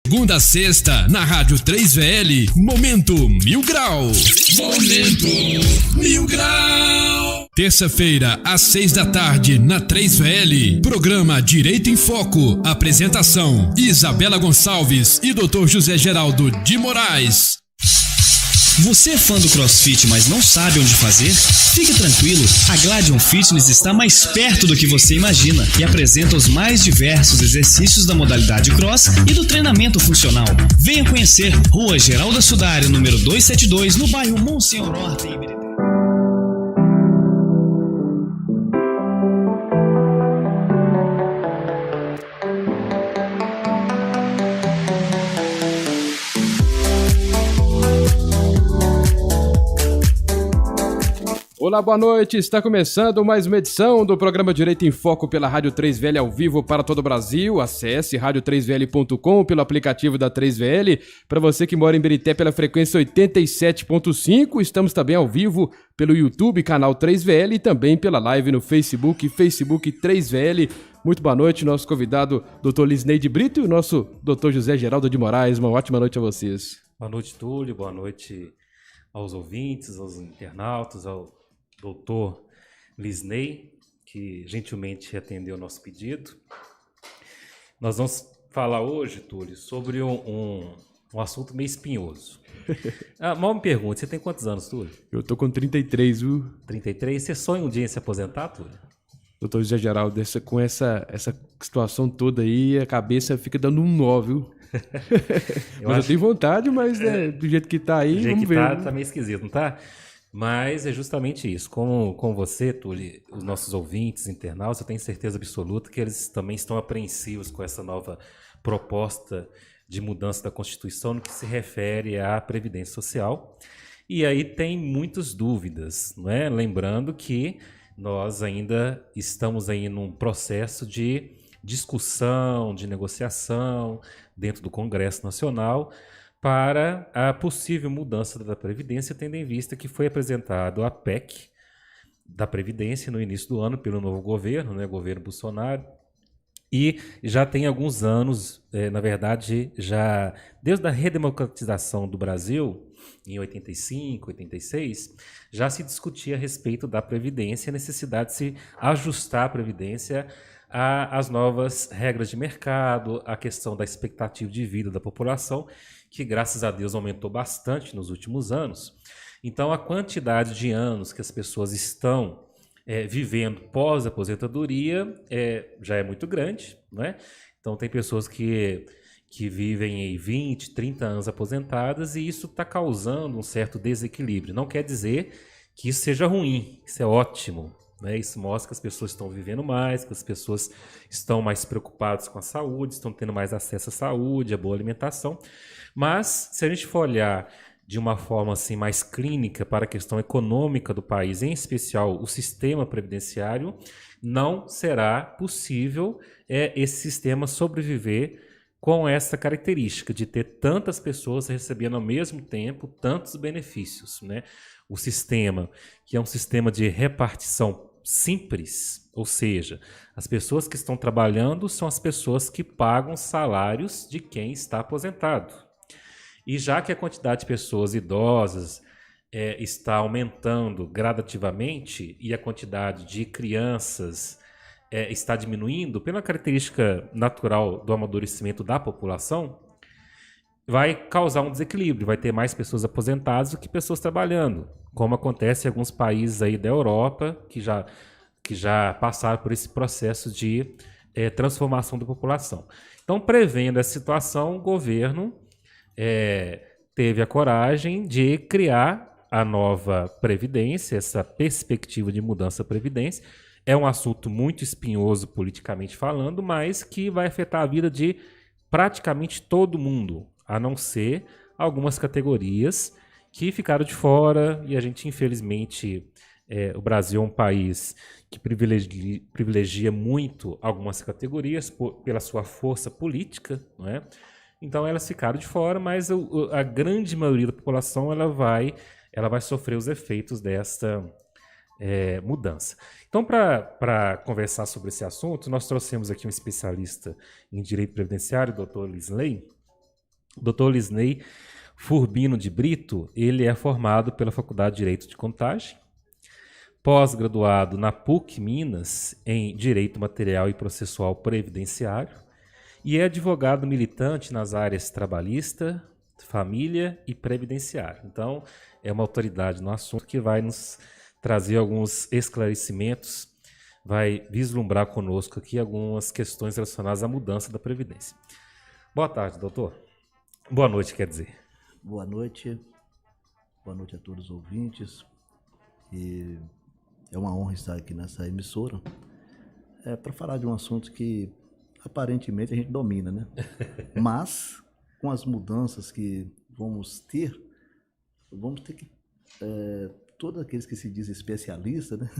Segunda a sexta, na Rádio 3VL, Momento Mil Grau. Momento Mil Grau. Terça-feira, às 6 da tarde, na 3VL, programa Direito em Foco. Apresentação, Isabela Gonçalves e Dr. José Geraldo de Moraes. Você é fã do CrossFit, mas não sabe onde fazer? Fique tranquilo, a Gladion Fitness está mais perto do que você imagina e apresenta os mais diversos exercícios da modalidade Cross e do treinamento funcional. Venha conhecer Rua Geralda Sudário, número 272, no bairro Monsenhor Horta, em Ibirité. Olá, boa noite. Está começando mais uma edição do programa Direito em Foco pela Rádio 3VL ao vivo para todo o Brasil. Acesse radio3vl.com pelo aplicativo da 3VL. Para você que mora em Ibirité pela frequência 87.5, estamos também ao vivo pelo YouTube, canal 3VL e também pela live no Facebook 3VL. Muito boa noite, nosso convidado Dr. Lisneide Brito e o nosso Dr. José Geraldo de Moraes. Uma ótima noite a vocês. Boa noite, Túlio. Boa noite aos ouvintes, aos internautas, ao doutor Lisney, que gentilmente atendeu o nosso pedido. Nós vamos falar hoje, Túlio, sobre um assunto meio espinhoso. Mal me pergunte, você tem quantos anos, Túlio? Eu tô com 33, viu? 33? Você sonha um dia em se aposentar, Túlio? Doutor José Geraldo, com essa situação toda aí, a cabeça fica dando um nó, viu? Eu tenho vontade, mas do jeito que tá aí, vamos ver. Tá meio esquisito, não tá? Mas é justamente isso. Com você, Túlio, os nossos ouvintes, internautas, eu tenho certeza absoluta que eles também estão apreensivos com essa nova proposta de mudança da Constituição no que se refere à Previdência Social. E aí tem muitas dúvidas, não é? Lembrando que nós ainda estamos aí num processo de discussão, de negociação dentro do Congresso Nacional para a possível mudança da Previdência, tendo em vista que foi apresentado a PEC da Previdência no início do ano pelo novo governo, né, governo Bolsonaro, e já tem alguns anos, na verdade, já desde a redemocratização do Brasil, em 85, 86, já se discutia a respeito da Previdência, a necessidade de se ajustar a Previdência às novas regras de mercado, a questão da expectativa de vida da população, que graças a Deus aumentou bastante nos últimos anos. Então a quantidade de anos que as pessoas estão vivendo pós-aposentadoria já é muito grande, né? Então tem pessoas que vivem aí 20, 30 anos aposentadas e isso está causando um certo desequilíbrio. Não quer dizer que isso seja ruim, isso é ótimo, né? Isso mostra que as pessoas estão vivendo mais, que as pessoas estão mais preocupadas com a saúde, estão tendo mais acesso à saúde, à boa alimentação. Mas, se a gente for olhar de uma forma assim, mais clínica para a questão econômica do país, em especial o sistema previdenciário, não será possível esse sistema sobreviver com essa característica de ter tantas pessoas recebendo ao mesmo tempo tantos benefícios, né? O sistema, que é um sistema de repartição simples, ou seja, as pessoas que estão trabalhando são as pessoas que pagam salários de quem está aposentado. E já que a quantidade de pessoas idosas está aumentando gradativamente e a quantidade de crianças está diminuindo, pela característica natural do amadurecimento da população, vai causar um desequilíbrio, vai ter mais pessoas aposentadas do que pessoas trabalhando, como acontece em alguns países aí da Europa que já passaram por esse processo de transformação da população. Então, prevendo essa situação, o governo teve a coragem de criar a nova Previdência, essa perspectiva de mudança da Previdência. É um assunto muito espinhoso politicamente falando, mas que vai afetar a vida de praticamente todo mundo, a não ser algumas categorias que ficaram de fora e a gente, infelizmente, o Brasil é um país que privilegia muito algumas categorias pela sua força política, não é? Então elas ficaram de fora, mas a grande maioria da população ela vai sofrer os efeitos dessa mudança. Então, para conversar sobre esse assunto, nós trouxemos aqui um especialista em direito previdenciário, o Dr. Lisney, O doutor Lisney Furbino de Brito, ele é formado pela Faculdade de Direito de Contagem, pós-graduado na PUC Minas em Direito Material e Processual Previdenciário e é advogado militante nas áreas trabalhista, família e previdenciário. Então, é uma autoridade no assunto que vai nos trazer alguns esclarecimentos, vai vislumbrar conosco aqui algumas questões relacionadas à mudança da Previdência. Boa tarde, doutor. Boa noite, quer dizer. Boa noite a todos os ouvintes. E é uma honra estar aqui nessa emissora para falar de um assunto que aparentemente a gente domina, né? Mas com as mudanças que vamos ter que todos aqueles que se dizem especialistas, né?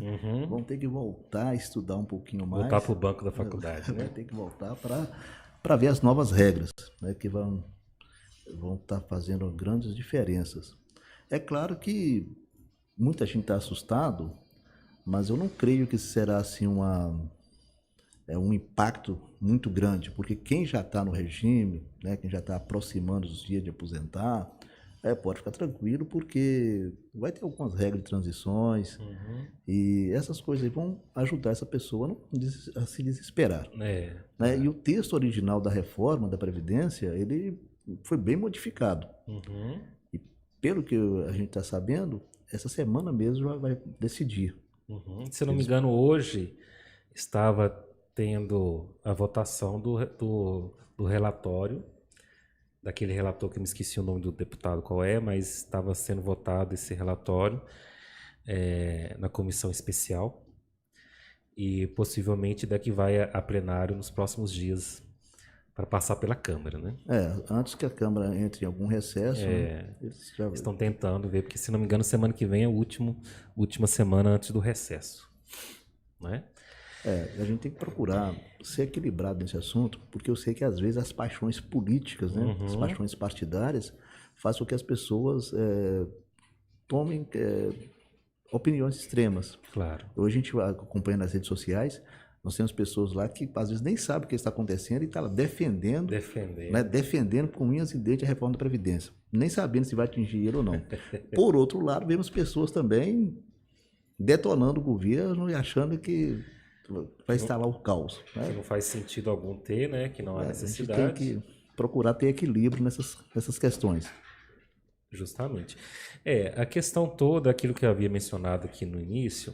Vão ter que voltar a estudar um pouquinho mais. Voltar para o banco da faculdade, né? Vai ter que voltar para ver as novas regras, né? Que vão estar fazendo grandes diferenças. É claro que muita gente está assustado, mas eu não creio que será assim um impacto muito grande, porque quem já está no regime, né, quem já está aproximando dos dias de aposentar, pode ficar tranquilo, porque vai ter algumas regras de transições e essas coisas vão ajudar essa pessoa a se desesperar. Né? E o texto original da reforma da Previdência, ele foi bem modificado. E pelo que a gente está sabendo, essa semana mesmo já vai decidir. Se não me engano, hoje estava tendo a votação do relatório, daquele relator que eu me esqueci o nome do deputado qual é, mas estava sendo votado esse relatório na comissão especial e possivelmente daqui vai a plenário nos próximos dias para passar pela Câmara, né? Antes que a Câmara entre em algum recesso, eles estão tentando ver, porque se não me engano semana que vem é a última semana antes do recesso, né? A gente tem que procurar ser equilibrado nesse assunto, porque eu sei que às vezes as paixões políticas, né, as paixões partidárias, fazem com que as pessoas tomem opiniões extremas. Claro. Hoje a gente acompanha nas redes sociais, nós temos pessoas lá que às vezes nem sabem o que está acontecendo e está lá defendendo com unhas e dentes a reforma da Previdência, nem sabendo se vai atingir ele ou não. Por outro lado, vemos pessoas também detonando o governo e achando que vai instalar o caos. Que não faz sentido algum ter, né? Que não há necessidade. A gente tem que procurar ter equilíbrio nessas questões. Justamente. A questão toda, aquilo que eu havia mencionado aqui no início,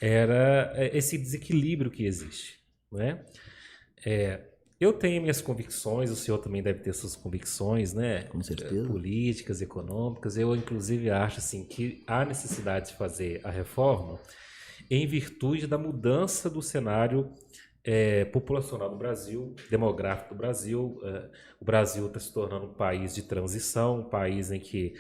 era esse desequilíbrio que existe, né? Eu tenho minhas convicções, o senhor também deve ter suas convicções, né? Com certeza. Políticas, econômicas. Eu, inclusive, acho assim, que há necessidade de fazer a reforma em virtude da mudança do cenário populacional do Brasil, demográfico do Brasil. O Brasil está se tornando um país de transição, um país em que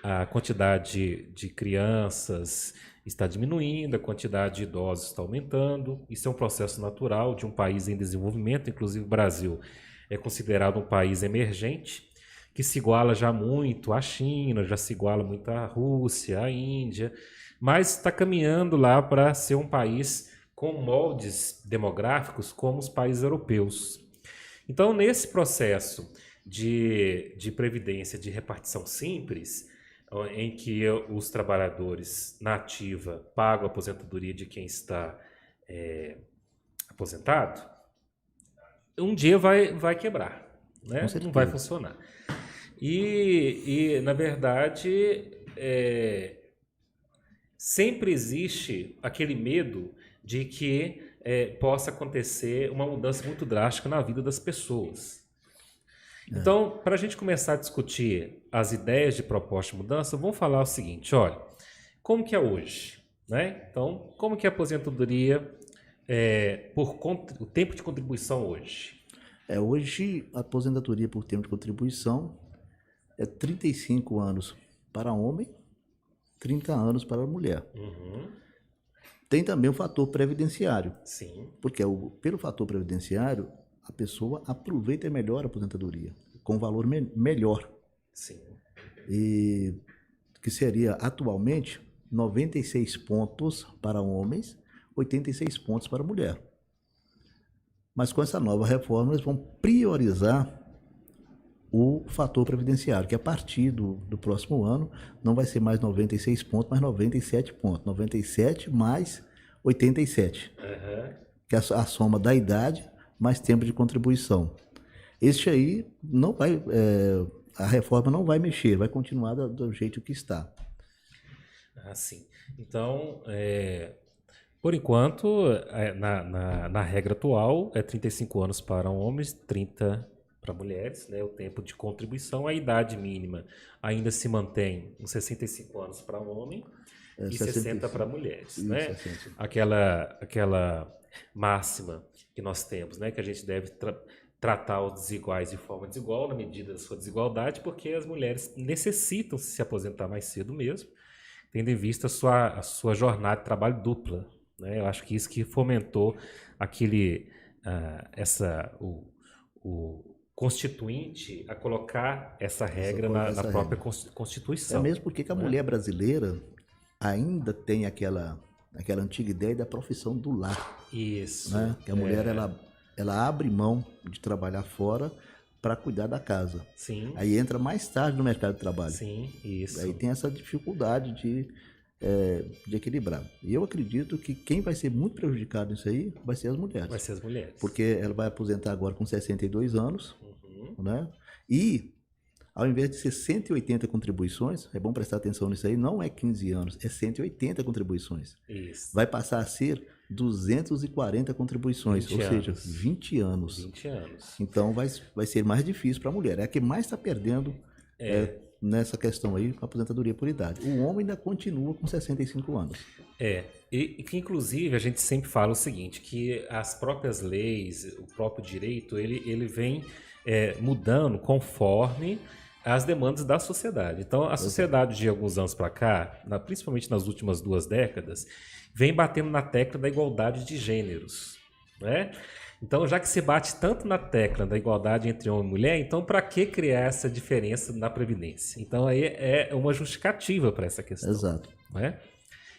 a quantidade de crianças está diminuindo, a quantidade de idosos está aumentando. Isso é um processo natural de um país em desenvolvimento. Inclusive, o Brasil é considerado um país emergente, que se iguala já muito à China, já se iguala muito à Rússia, à Índia, mas está caminhando lá para ser um país com moldes demográficos como os países europeus. Então, nesse processo de previdência de repartição simples, em que os trabalhadores na ativa pagam a aposentadoria de quem está aposentado, um dia vai quebrar, né? Não vai funcionar. E na verdade, sempre existe aquele medo de que possa acontecer uma mudança muito drástica na vida das pessoas. Então, para a gente começar a discutir as ideias de proposta de mudança, vamos falar o seguinte, olha, como que é hoje? Né? Então, como que é a aposentadoria o tempo de contribuição hoje? Hoje, a aposentadoria por tempo de contribuição é 35 anos para homem, 30 anos para mulher. Tem também o fator previdenciário. Sim. Porque pelo fator previdenciário, a pessoa aproveita melhor a aposentadoria, com valor melhor. Sim. E que seria atualmente 96 pontos para homens, 86 pontos para mulher. Mas com essa nova reforma, eles vão priorizar o fator previdenciário, que a partir do próximo ano não vai ser mais 96 pontos, mas 97 pontos. 97 mais 87, que é a soma da idade mais tempo de contribuição. Este aí não vai, a reforma não vai mexer, vai continuar do jeito que está. Sim. Então, por enquanto, na regra atual, é 35 anos para homens, 30 para mulheres, né? O tempo de contribuição. A idade mínima ainda se mantém em 65 anos para homem e 60 para mulheres. Isso, né? Aquela máxima que nós temos, né? Que a gente deve tratar os desiguais de forma desigual, na medida da sua desigualdade, porque as mulheres necessitam se aposentar mais cedo mesmo, tendo em vista a sua jornada de trabalho dupla. Né? Eu acho que isso que fomentou o Constituinte a colocar essa regra na própria Constituição. É mesmo porque a mulher brasileira ainda tem aquela antiga ideia da profissão do lar. Isso. Né? Que a mulher ela abre mão de trabalhar fora para cuidar da casa. Sim. Aí entra mais tarde no mercado de trabalho. Sim, isso. Aí tem essa dificuldade de equilibrar. E eu acredito que quem vai ser muito prejudicado nisso aí vai ser as mulheres. Vai ser as mulheres. Porque ela vai aposentar agora com 62 anos, né? E ao invés de ser 180 contribuições, é bom prestar atenção nisso aí, não é 15 anos, é 180 contribuições. Isso. Vai passar a ser 240 contribuições, ou seja, 20 anos. 20 anos. Então vai ser mais difícil para a mulher. É a que mais está perdendo nessa questão aí, com a aposentadoria por idade. O homem ainda continua com 65 anos. E que inclusive a gente sempre fala o seguinte, que as próprias leis, o próprio direito, ele vem mudando conforme as demandas da sociedade. Então, a sociedade de alguns anos para cá, principalmente nas últimas 2 décadas, vem batendo na tecla da igualdade de gêneros, né? Então, já que se bate tanto na tecla da igualdade entre homem e mulher, então para que criar essa diferença na Previdência? Então, aí é uma justificativa para essa questão. Exato. Né?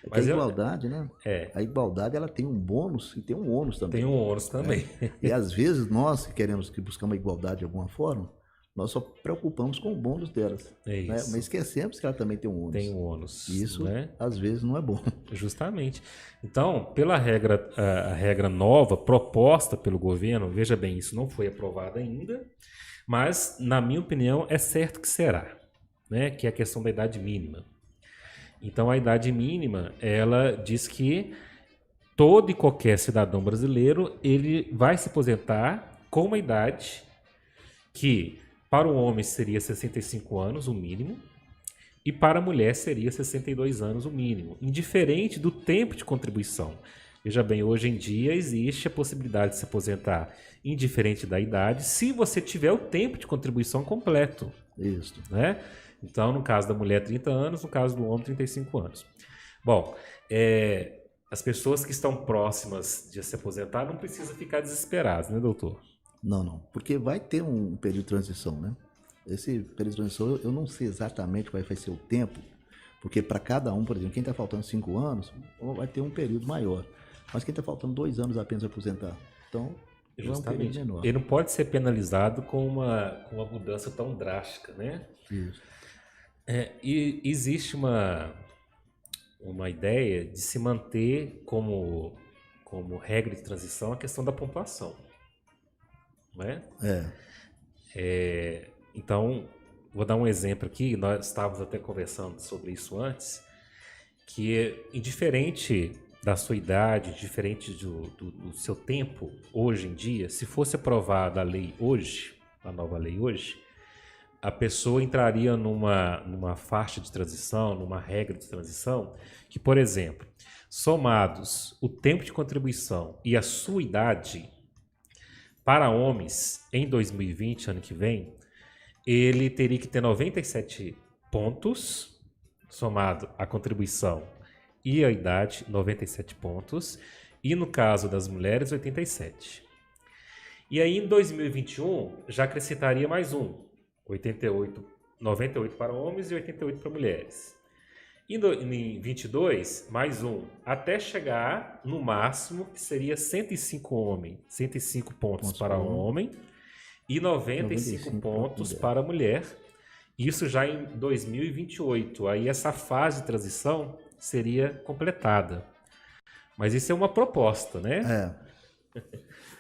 Mas a igualdade, né? A igualdade, ela tem um bônus e tem um ônus também. Tem um ônus também. E às vezes nós que queremos buscar uma igualdade de alguma forma, nós só preocupamos com o bônus delas. Né? Mas esquecemos que ela também tem um ônus. Tem um ônus. Isso, né? Às vezes, não é bom. Justamente. Então, pela a regra nova proposta pelo governo, veja bem, isso não foi aprovado ainda, mas, na minha opinião, é certo que será, né? Que é a questão da idade mínima. Então, a idade mínima, ela diz que todo e qualquer cidadão brasileiro, ele vai se aposentar com uma idade que, para o homem, seria 65 anos, o mínimo, e para a mulher seria 62 anos, o mínimo, indiferente do tempo de contribuição. Veja bem, hoje em dia existe a possibilidade de se aposentar indiferente da idade, se você tiver o tempo de contribuição completo. Isso. Né? Então, no caso da mulher, 30 anos, no caso do homem, 35 anos. Bom, as pessoas que estão próximas de se aposentar não precisam ficar desesperadas, né, doutor? Não, porque vai ter um período de transição, né? Esse período de transição, eu não sei exatamente qual vai ser o tempo, porque para cada um, por exemplo, quem está faltando 5 anos, vai ter um período maior. Mas quem está faltando 2 anos apenas para aposentar, então é um período menor. Ele não pode ser penalizado com uma mudança tão drástica, né? Isso. E existe uma ideia de se manter como regra de transição a questão da pontuação. Né? Então, vou dar um exemplo aqui, nós estávamos até conversando sobre isso antes, que indiferente da sua idade, diferente do seu tempo, hoje em dia, se fosse aprovada a lei hoje, a nova lei hoje, a pessoa entraria numa faixa de transição, numa regra de transição, que, por exemplo, somados o tempo de contribuição e a sua idade, para homens, em 2020, ano que vem, ele teria que ter 97 pontos, somado a contribuição e a idade, 97 pontos, e no caso das mulheres, 87. E aí, em 2021, já acrescentaria mais 98 para homens e 88 para mulheres. E em 22, mais até chegar no máximo, que seria 105 pontos para homem e 95 pontos para a mulher. Isso já em 2028. Aí essa fase de transição seria completada. Mas isso é uma proposta, né?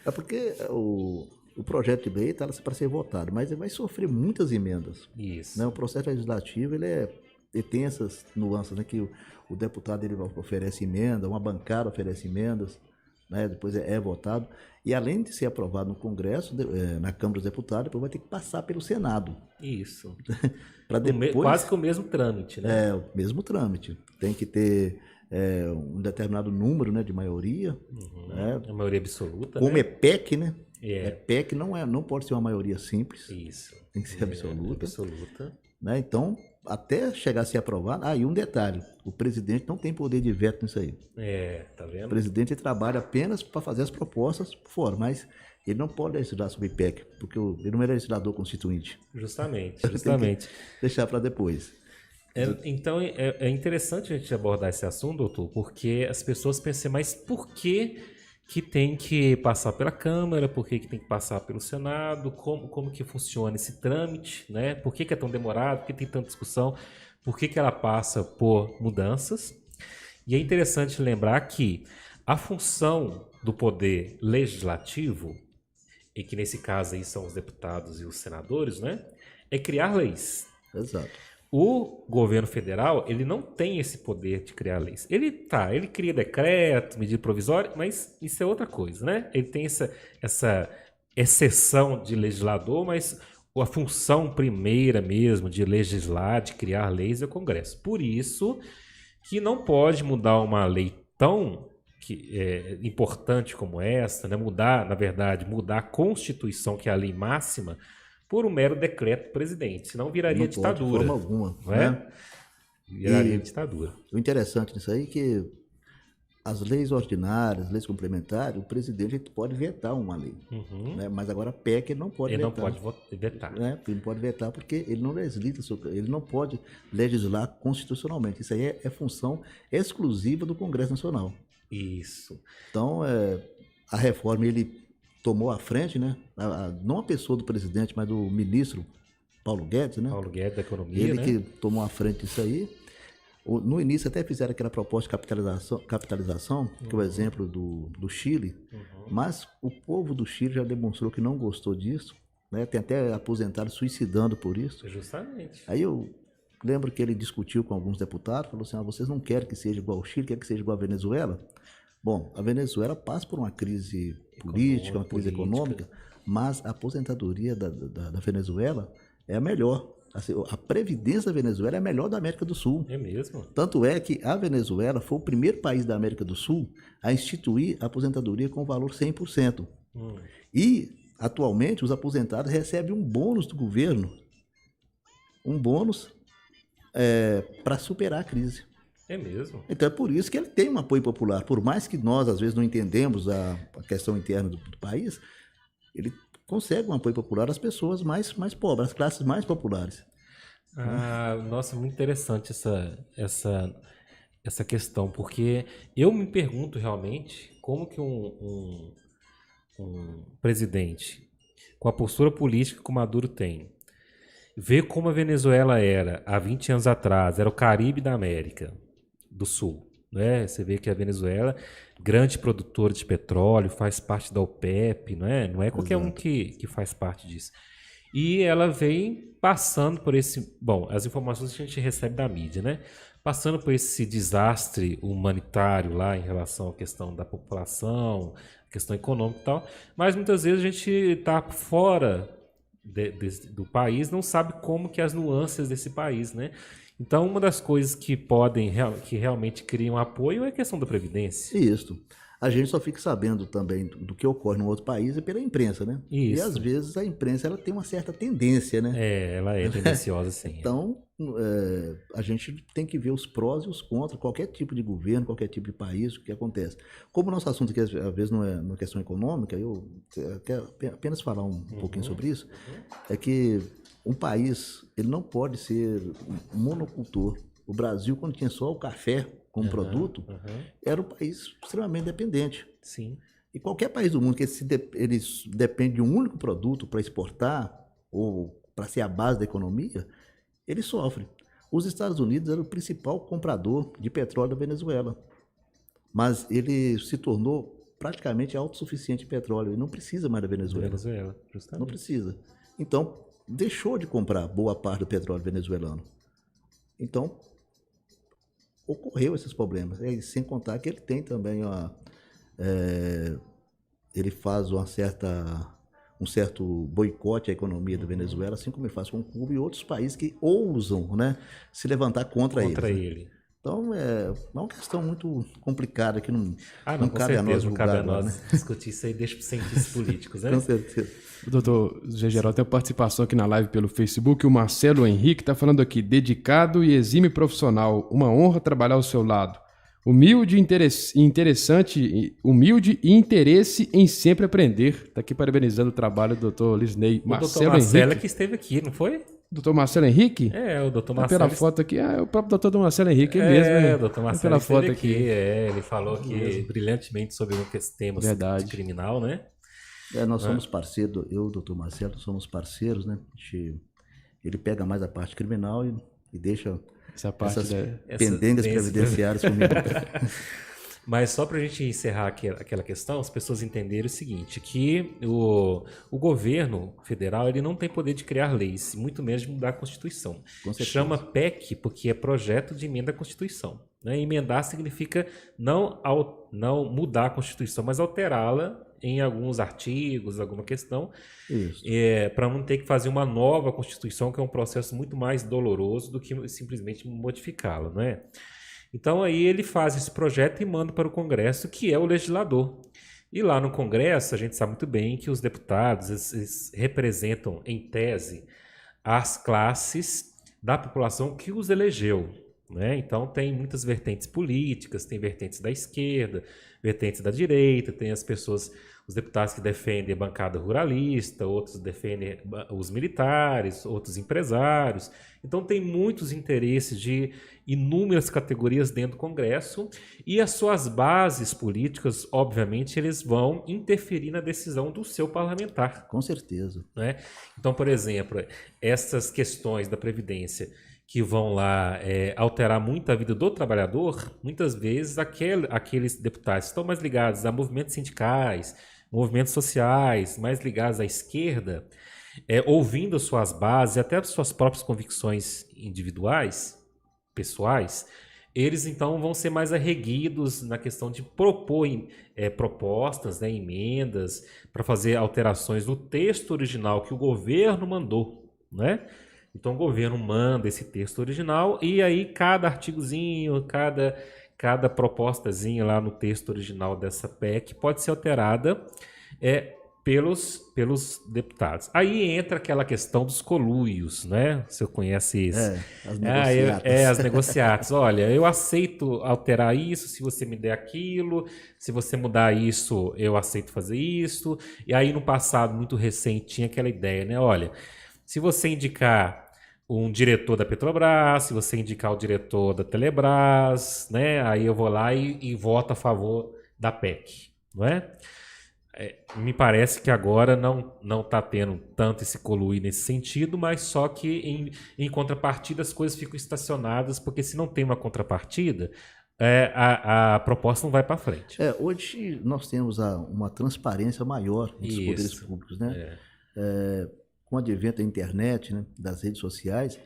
É porque o projeto de lei está para ser votado, mas ele vai sofrer muitas emendas. Isso. Né? O processo legislativo ele tem essas nuances, né? Que o deputado ele oferece emenda, uma bancada oferece emendas, né? Depois é votado. E além de ser aprovado no Congresso, na Câmara dos Deputados, depois vai ter que passar pelo Senado. Isso. Depois, quase que o mesmo trâmite, né? O mesmo trâmite. Tem que ter um determinado número, né, de maioria. Né? A maioria absoluta. Como né? é PEC, né? É. PEC não pode ser uma maioria simples. Isso. Tem que ser absoluta. Absoluta. Né? Então, até chegar a ser aprovado. E um detalhe: o presidente não tem poder de veto nisso aí. Tá vendo? O presidente trabalha apenas para fazer as propostas por fora, mas ele não pode legislar sobre PEC, porque ele não é legislador constituinte. Justamente. Tem que deixar para depois. Então, é interessante a gente abordar esse assunto, doutor, porque as pessoas pensam, mas por que tem que passar pela Câmara, por que tem que passar pelo Senado, como que funciona esse trâmite, né? Por que é tão demorado, por que tem tanta discussão, por que ela passa por mudanças. E é interessante lembrar que a função do poder legislativo, e que nesse caso aí são os deputados e os senadores, né? É criar leis. Exato. O governo federal, ele não tem esse poder de criar leis. Ele cria decreto, medida provisória, mas isso é outra coisa, né? Ele tem essa exceção de legislador, mas a função primeira mesmo de legislar, de criar leis é o Congresso. Por isso que não pode mudar uma lei tão importante como essa, né? Mudar a Constituição, que é a lei máxima, por um mero decreto do presidente, senão viraria ditadura. De forma alguma. Não é? Né? Viraria ditadura. O interessante nisso aí é que as leis ordinárias, leis complementares, o presidente pode vetar uma lei. Né? Mas agora a PEC ele não pode vetar. Ele não pode vetar. Né? Ele não pode vetar porque ele não legisla, ele não pode legislar constitucionalmente. Isso aí é função exclusiva do Congresso Nacional. Isso. Então, a reforma ele tomou à frente, né? Não a pessoa do presidente, mas do ministro Paulo Guedes, né? Paulo Guedes da Economia, ele né? que tomou à frente disso aí. No início até fizeram aquela proposta de capitalização, que é o exemplo do Chile, mas o povo do Chile já demonstrou que não gostou disso, né? Tem até aposentados suicidando por isso. Justamente. Aí eu lembro que ele discutiu com alguns deputados, falou assim, vocês não querem que seja igual ao Chile, querem que seja igual à Venezuela? Bom, a Venezuela passa por uma crise política, uma crise econômica, mas a aposentadoria da Venezuela é a melhor. Assim, a previdência da Venezuela é a melhor da América do Sul. É mesmo? Tanto é que a Venezuela foi o primeiro país da América do Sul a instituir a aposentadoria com valor 100%. E, atualmente, os aposentados recebem um bônus do governo, um bônus para superar a crise. É mesmo? Então é por isso que ele tem um apoio popular. Por mais que nós, às vezes, não entendemos a questão interna do país, ele consegue um apoio popular às pessoas mais pobres, às classes mais populares. Nossa, muito interessante essa questão, porque eu me pergunto realmente como que um presidente com a postura política que o Maduro tem, vê como a Venezuela era há 20 anos atrás, era o Caribe da América do Sul, né? Você vê que a Venezuela, grande produtora de petróleo, faz parte da OPEP, não é qualquer um que faz parte disso. E ela vem passando por as informações que a gente recebe da mídia, né? Passando por esse desastre humanitário lá em relação à questão da população, questão econômica e tal, mas muitas vezes a gente está fora do país, não sabe como que as nuances desse país, né? Então, uma das coisas que realmente criam apoio é a questão da Previdência. Isso. A gente só fica sabendo também do que ocorre no outro país pela imprensa, né? Isso. E às vezes a imprensa ela tem uma certa tendência, né? Ela é tendenciosa, sim. Então, a gente tem que ver os prós e os contras, qualquer tipo de governo, qualquer tipo de país, o que acontece. Como o nosso assunto aqui, às vezes, não é uma questão econômica, eu quero apenas falar um pouquinho sobre isso, é que um país, ele não pode ser monocultor. O Brasil, quando tinha só o café como produto, era um país extremamente dependente. Sim. E qualquer país do mundo que eles depende de um único produto para exportar ou para ser a base da economia, ele sofre. Os Estados Unidos eram o principal comprador de petróleo da Venezuela, mas ele se tornou praticamente autossuficiente em petróleo e não precisa mais da Venezuela. Justamente. Não precisa. Então, deixou de comprar boa parte do petróleo venezuelano. Então, ocorreu esses problemas. E sem contar que ele tem também ele faz um certo boicote à economia da Venezuela, assim como ele faz com Cuba e outros países que ousam, né, se levantar contra ele. Então, é uma questão muito complicada que não cabe a nós julgar. Não cabe a nós discutir isso aí, deixa para os cientistas políticos, né? Com certeza. Doutor Zé Geraldo, tem participação aqui na live pelo Facebook. O Marcelo Henrique está falando aqui: dedicado e exímio profissional, uma honra trabalhar ao seu lado. Humilde e interesse em sempre aprender. Está aqui parabenizando o trabalho do doutor Lisney. O doutor Marcelo que esteve aqui, não foi? Doutor Marcelo Henrique? É, o doutor Marcelo. Pela foto aqui, é o próprio doutor Marcelo Henrique, ele mesmo. É, o doutor Marcelo pela foto aqui. Ele falou aqui brilhantemente sobre os temas de criminal, né? Nós somos parceiros, eu e o doutor Marcelo somos parceiros, né? Ele pega mais a parte criminal e deixa essas pendências previdenciárias comigo. Mas só para a gente encerrar aquela questão, as pessoas entenderem o seguinte, que o governo federal ele não tem poder de criar leis, muito menos de mudar a Constituição. Chama PEC porque é projeto de emenda à Constituição. Né? Emendar significa não mudar a Constituição, mas alterá-la em alguns artigos, alguma questão, para não ter que fazer uma nova Constituição, que é um processo muito mais doloroso do que simplesmente modificá-la, não é? Então aí ele faz esse projeto e manda para o Congresso, que é o legislador. E lá no Congresso a gente sabe muito bem que os deputados eles representam, em tese, as classes da população que os elegeu. Né? Então tem muitas vertentes políticas, tem vertentes da esquerda, vertentes da direita, tem as pessoas, os deputados que defendem a bancada ruralista, outros defendem os militares, outros empresários. Então tem muitos interesses de inúmeras categorias dentro do Congresso e as suas bases políticas, obviamente, eles vão interferir na decisão do seu parlamentar. Com certeza. Né? Então, por exemplo, essas questões da Previdência que vão lá alterar muito a vida do trabalhador, muitas vezes aqueles deputados que estão mais ligados a movimentos sindicais, movimentos sociais, mais ligados à esquerda, ouvindo as suas bases, até as suas próprias convicções individuais, pessoais, eles então vão ser mais arreguidos na questão de propor propostas, né, emendas, para fazer alterações no texto original que o governo mandou, né? Então o governo manda esse texto original e aí cada artigozinho, cada propostazinha lá no texto original dessa PEC pode ser alterada pelos deputados. Aí entra aquela questão dos coluios, né? Você conhece isso? As negociatas. As negociatas. Olha, eu aceito alterar isso se você me der aquilo, se você mudar isso, eu aceito fazer isso. E aí no passado muito recente tinha aquela ideia, né? Olha, se você indicar um diretor da Petrobras, se você indicar o diretor da Telebrás, né, aí eu vou lá e voto a favor da PEC, não é? Me parece que agora não está tendo tanto esse coluí nesse sentido, mas só que em contrapartida as coisas ficam estacionadas, porque se não tem uma contrapartida, a proposta não vai para frente. Hoje nós temos uma transparência maior dos poderes públicos, né? Com o advento da internet, né, das redes sociais,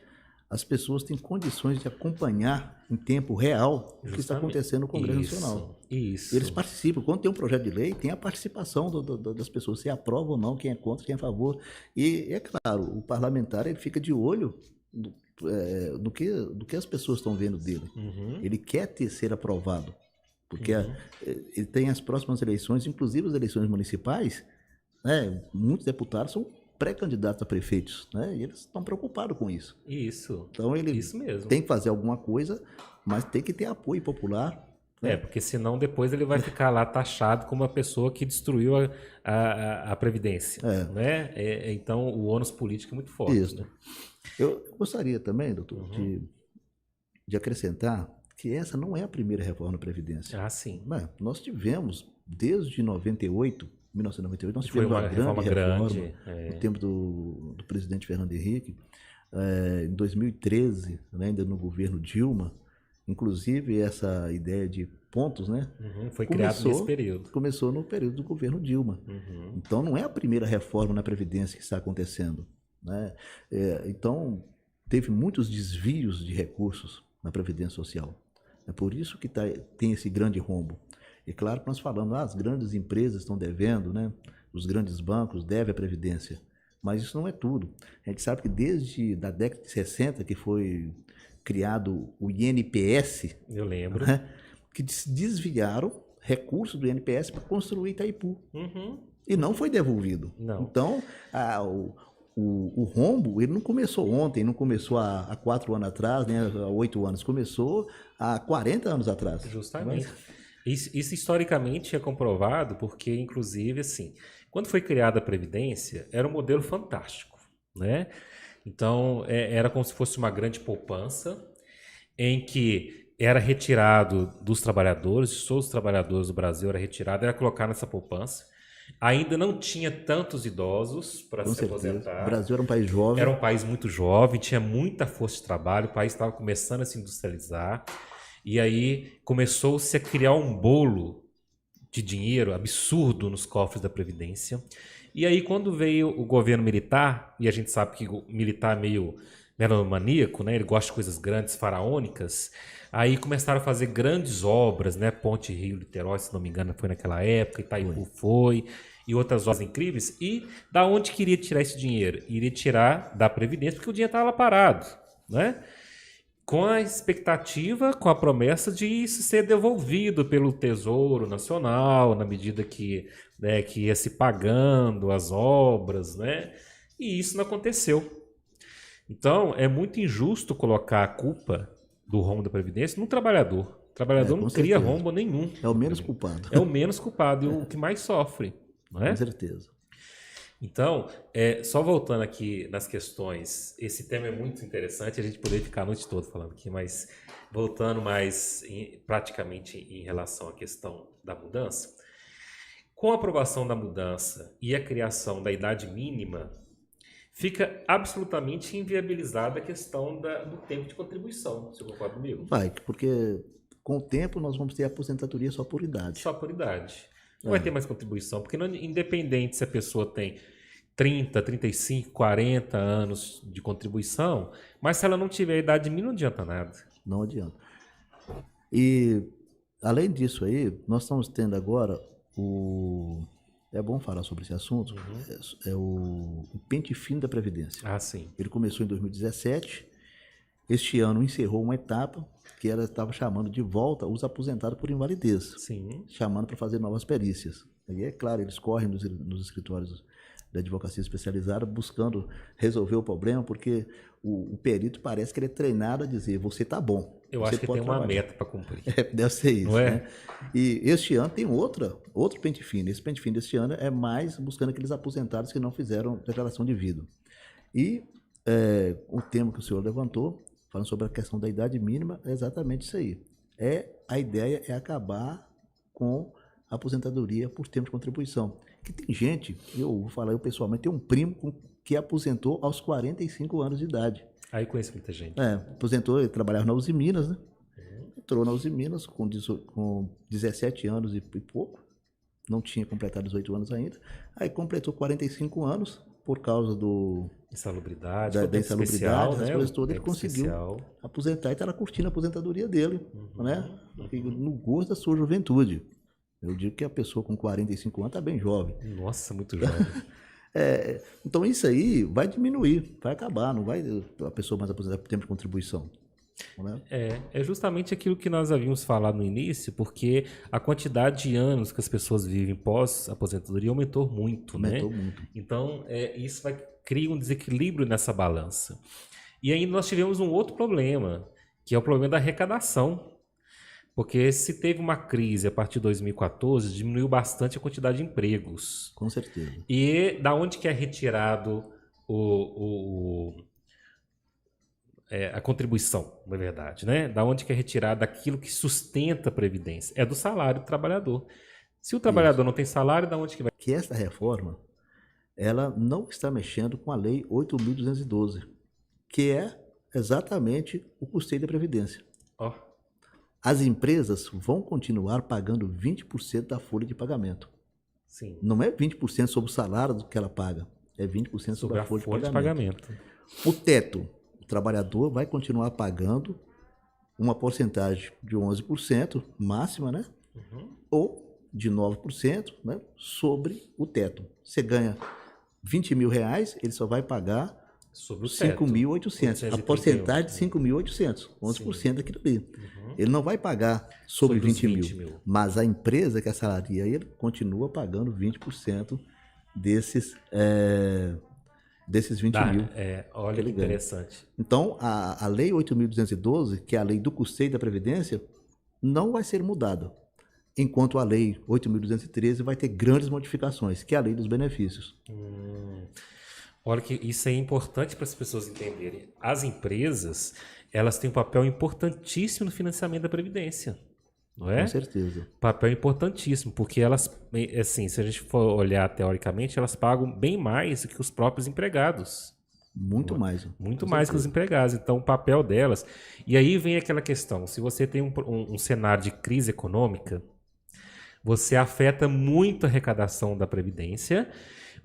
as pessoas têm condições de acompanhar em tempo real o que está acontecendo no Congresso Nacional. Isso. Eles participam. Quando tem um projeto de lei, tem a participação das pessoas, se aprova ou não, quem é contra, quem é a favor. E, é claro, o parlamentar ele fica de olho do que as pessoas estão vendo dele. Uhum. Ele quer ser aprovado, porque ele tem as próximas eleições, inclusive as eleições municipais, né, muitos deputados são pré-candidatos a prefeitos, né? E eles estão preocupados com isso. Isso. Então ele isso mesmo. Tem que fazer alguma coisa, mas tem que ter apoio popular. Né? Porque senão depois ele vai ficar lá taxado como uma pessoa que destruiu a Previdência. Né? Então o ônus político é muito forte. Isso. Né? Eu gostaria também, doutor, de acrescentar que essa não é a primeira reforma da Previdência. Ah, sim. Mas nós tivemos, desde 1998, nós Foi tivemos uma grande reforma grande, no tempo do presidente Fernando Henrique, em 2013, né, ainda no governo Dilma. Inclusive, essa ideia de pontos, né? Foi criado nesse período. Começou no período do governo Dilma. Então, não é a primeira reforma na Previdência que está acontecendo, né? Então, teve muitos desvios de recursos na Previdência Social. É por isso que tem esse grande rombo. E claro que nós falamos, as grandes empresas estão devendo, né? Os grandes bancos devem a Previdência. Mas isso não é tudo. A gente sabe que desde a década de 60, que foi criado o INPS, eu lembro, né, que desviaram recursos do INPS para construir Itaipu. E não foi devolvido. Não. Então, o rombo, ele não começou ontem, não começou há 4 anos atrás, né, há 8 anos, começou há 40 anos atrás. Justamente. Isso historicamente é comprovado porque, inclusive, assim, quando foi criada a Previdência, era um modelo fantástico, né? Então, era como se fosse uma grande poupança em que era retirado dos trabalhadores, de todos os trabalhadores do Brasil era retirado, era colocado nessa poupança. Ainda não tinha tantos idosos para se aposentar. O Brasil era um país jovem. Era um país muito jovem, tinha muita força de trabalho, o país estava começando a se industrializar. E aí começou-se a criar um bolo de dinheiro absurdo nos cofres da Previdência. E aí quando veio o governo militar, e a gente sabe que o militar é meio megalomaníaco, né? Ele gosta de coisas grandes, faraônicas, aí começaram a fazer grandes obras, né? Ponte Rio-Niterói, se não me engano, foi naquela época, Itaipu foi, e outras obras incríveis. E da onde queria tirar esse dinheiro? Iria tirar da Previdência, porque o dinheiro estava lá parado, né? Com a expectativa, com a promessa de isso ser devolvido pelo Tesouro Nacional, na medida que, né, que ia se pagando as obras, né? E isso não aconteceu. Então, é muito injusto colocar a culpa do rombo da Previdência no trabalhador. O trabalhador não cria rombo nenhum. É o menos culpado. É o menos culpado e o que mais sofre, não é? Com certeza. Então, só voltando aqui nas questões, esse tema é muito interessante, a gente poderia ficar a noite toda falando aqui, mas voltando mais praticamente em relação à questão da mudança, com a aprovação da mudança e a criação da idade mínima, fica absolutamente inviabilizada a questão do tempo de contribuição, você concorda comigo? Vai, porque com o tempo nós vamos ter aposentadoria só por idade. Só por idade. Não vai ter mais contribuição, porque independente se a pessoa tem 30, 35, 40 anos de contribuição, mas se ela não tiver a idade mínima, não adianta nada. Não adianta. E, além disso aí, nós estamos tendo agora é bom falar sobre esse assunto, o pente fino da Previdência. Ah, sim. Ele começou em 2017, este ano encerrou uma etapa que ela estava chamando de volta os aposentados por invalidez. Sim. Chamando para fazer novas perícias. E é claro, eles correm nos escritórios da advocacia especializada buscando resolver o problema, porque o perito parece que ele é treinado a dizer, você está bom. Eu acho que tem uma meta para cumprir. Deve ser isso, não é? Né? E este ano tem outro pente fino. Esse pente fino deste ano é mais buscando aqueles aposentados que não fizeram declaração de vida. E o tema que o senhor levantou, falando sobre a questão da idade mínima, é exatamente isso aí. A ideia é acabar com a aposentadoria por tempo de contribuição. Que tem gente, eu vou falar eu pessoalmente, tem um primo que aposentou aos 45 anos de idade. Aí conheço muita gente. Aposentou, ele trabalhava na Uzi Minas, né? Entrou na Uzi Minas com 17 anos e pouco, não tinha completado 18 anos ainda. Aí completou 45 anos por causa insalubridade, da insalubridade, né? as coisas todas, ele conseguiu aposentar e está lá curtindo a aposentadoria dele, né? No gosto da sua juventude. Eu digo que a pessoa com 45 anos está bem jovem. Nossa, muito jovem. Então isso aí vai diminuir, vai acabar, não vai a pessoa mais aposentar por tempo de contribuição. Né? É justamente aquilo que nós havíamos falado no início, porque a quantidade de anos que as pessoas vivem pós-aposentadoria aumentou muito, né? Muito. Então, isso cria um desequilíbrio nessa balança. E ainda nós tivemos um outro problema, que é o problema da arrecadação. Porque se teve uma crise a partir de 2014, diminuiu bastante a quantidade de empregos. Com certeza. E da onde que é retirado a contribuição, na verdade, né? Da onde que é retirada daquilo que sustenta a Previdência? É do salário do trabalhador. Se o trabalhador não tem salário, da onde que vai? Que essa reforma, ela não está mexendo com a Lei 8.212, que é exatamente o custeio da Previdência. Ó. As empresas vão continuar pagando 20% da folha de pagamento. Sim. Não é 20% sobre o salário do que ela paga, é 20% sobre a folha de pagamento. O teto, o trabalhador vai continuar pagando uma porcentagem de 11%, máxima, né? Ou de 9%, né? Sobre o teto. Você ganha R$20 mil, ele só vai pagar sobre o teto. 5.800. A porcentagem de 5.800, 11% daquilo ali. Ele não vai pagar sobre 20 mil. Mas a empresa que assalaria ele continua pagando 20% desses 20 mil. Olha que interessante. Então, a Lei 8.212, que é a lei do custeio da Previdência, não vai ser mudada. Enquanto a Lei 8.213 vai ter grandes modificações, que é a Lei dos Benefícios. Olha que isso é importante para as pessoas entenderem. As empresas, elas têm um papel importantíssimo no financiamento da Previdência. Não é? Com certeza. Papel importantíssimo, porque elas, assim, se a gente for olhar teoricamente, elas pagam bem mais do que os próprios empregados. Muito mais. Muito mais que os empregados. Então, o papel delas... E aí vem aquela questão, se você tem um cenário de crise econômica, você afeta muito a arrecadação da Previdência,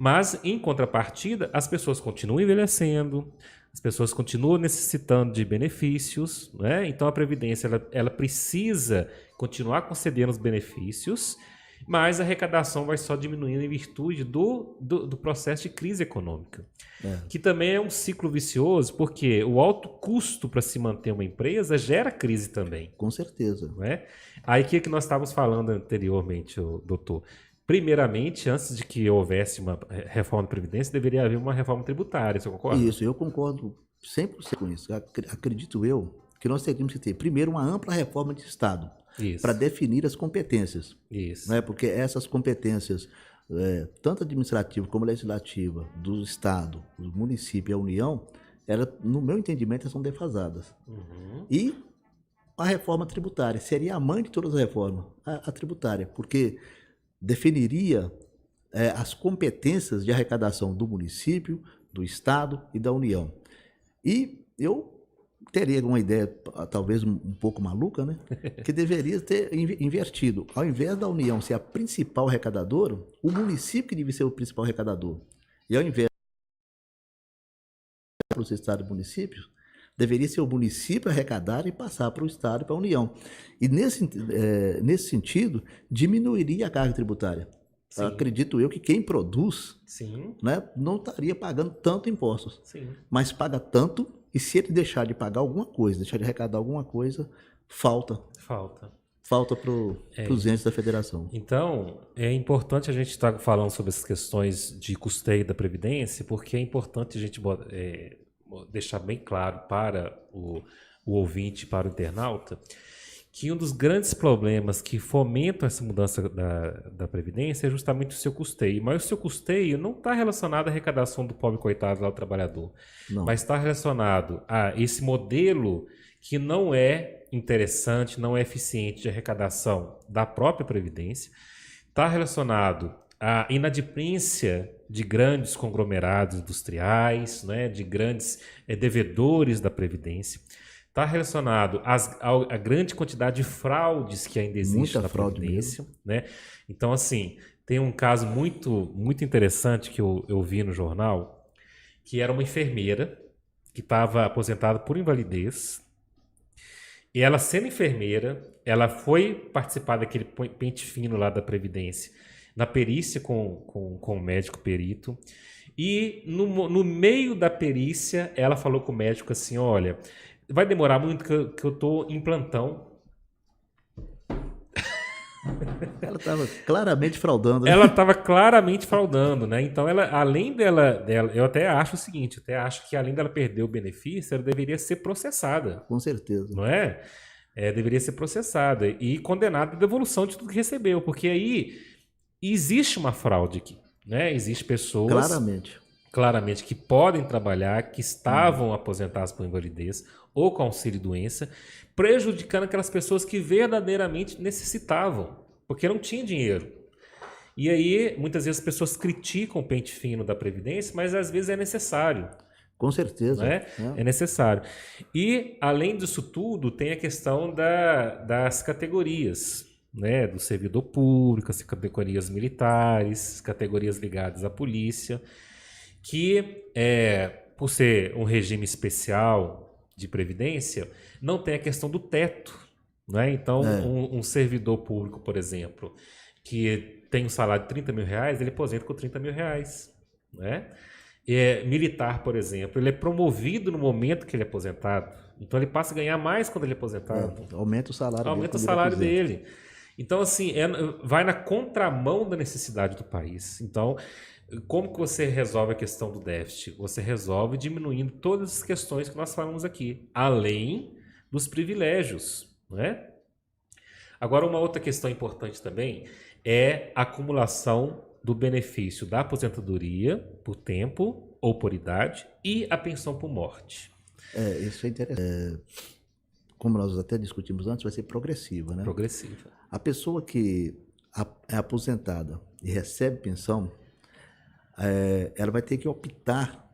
mas, em contrapartida, as pessoas continuam envelhecendo, as pessoas continuam necessitando de benefícios, né? Então, a Previdência ela precisa continuar concedendo os benefícios, mas a arrecadação vai só diminuindo em virtude do processo de crise econômica. Que também é um ciclo vicioso, porque o alto custo para se manter uma empresa gera crise também. Com certeza. Não é? Aí o que nós estávamos falando anteriormente, doutor? Primeiramente, antes de que houvesse uma reforma da Previdência, deveria haver uma reforma tributária, você concorda? Isso, eu concordo 100% com isso. Acredito eu que nós teríamos que ter, primeiro, uma ampla reforma de Estado para definir as competências. Isso. Né? Porque essas competências, tanto administrativa como legislativa, do Estado, do município e a União, no meu entendimento, são defasadas. E a reforma tributária seria a mãe de todas as reformas, a tributária, porque definiria as competências de arrecadação do município, do Estado e da União. E eu teria uma ideia, talvez um pouco maluca, né? Que deveria ter invertido. Ao invés da União ser a principal arrecadadora, o município que devia ser o principal arrecadador. E ao invés para os estados e municípios, deveria ser o município arrecadar e passar para o Estado e para a União. E nesse sentido, diminuiria a carga tributária. Acredito eu que quem produz né, não estaria pagando tanto impostos, mas paga tanto, e se ele deixar de pagar alguma coisa, deixar de arrecadar alguma coisa, falta para os entes da federação. Então, é importante a gente estar falando sobre essas questões de custeio da Previdência, porque é importante a gente deixar bem claro para o ouvinte, para o internauta, que um dos grandes problemas que fomentam essa mudança da Previdência é justamente o seu custeio. Mas o seu custeio não está relacionado à arrecadação do pobre coitado lá, do trabalhador, mas está relacionado a esse modelo que não é interessante, não é eficiente de arrecadação da própria Previdência, está relacionado à inadimplência de grandes conglomerados industriais, né, de grandes devedores da Previdência. Está relacionado à grande quantidade de fraudes que ainda existe na Previdência. Né? Então, assim, tem um caso muito, muito interessante que eu vi no jornal, que era uma enfermeira que estava aposentada por invalidez. E ela, sendo enfermeira, ela foi participar daquele pente fino lá da Previdência, na perícia com o médico perito. E no meio da perícia, ela falou com o médico assim, olha, vai demorar muito que eu estou em plantão. Ela estava claramente fraudando. Né? Ela estava claramente fraudando, né? Então, além dela, eu até acho o seguinte, acho que além dela perder o benefício, ela deveria ser processada. Com certeza. Não é? Deveria ser processada e condenada à devolução de tudo que recebeu, porque aí existe uma fraude aqui, né? Existe pessoas... Claramente. claramente que podem trabalhar, que estavam aposentados por invalidez ou com auxílio-doença, prejudicando aquelas pessoas que verdadeiramente necessitavam, porque não tinha dinheiro. E aí, muitas vezes as pessoas criticam o pente fino da Previdência, mas às vezes é necessário. Com certeza. Né? É necessário. E, além disso tudo, tem a questão das categorias, né? Do servidor público, as categorias militares, categorias ligadas à polícia, que, por ser um regime especial de previdência, não tem a questão do teto. Né? Então, um servidor público, por exemplo, que tem um salário de 30 mil reais, ele aposenta com 30 mil reais. Né? Militar, por exemplo, ele é promovido no momento que ele é aposentado. Então, ele passa a ganhar mais quando ele é aposentado. Aumenta o salário Aumenta o salário dele. Então, assim, vai na contramão da necessidade do país. Então, como que você resolve a questão do déficit? Você resolve diminuindo todas as questões que nós falamos aqui, além dos privilégios, né? Agora, uma outra questão importante também é a acumulação do benefício da aposentadoria por tempo ou por idade e a pensão por morte. Isso é interessante. Como nós até discutimos antes, vai ser progressiva, né? Progressiva. A pessoa que é aposentada e recebe pensão, ela vai ter que optar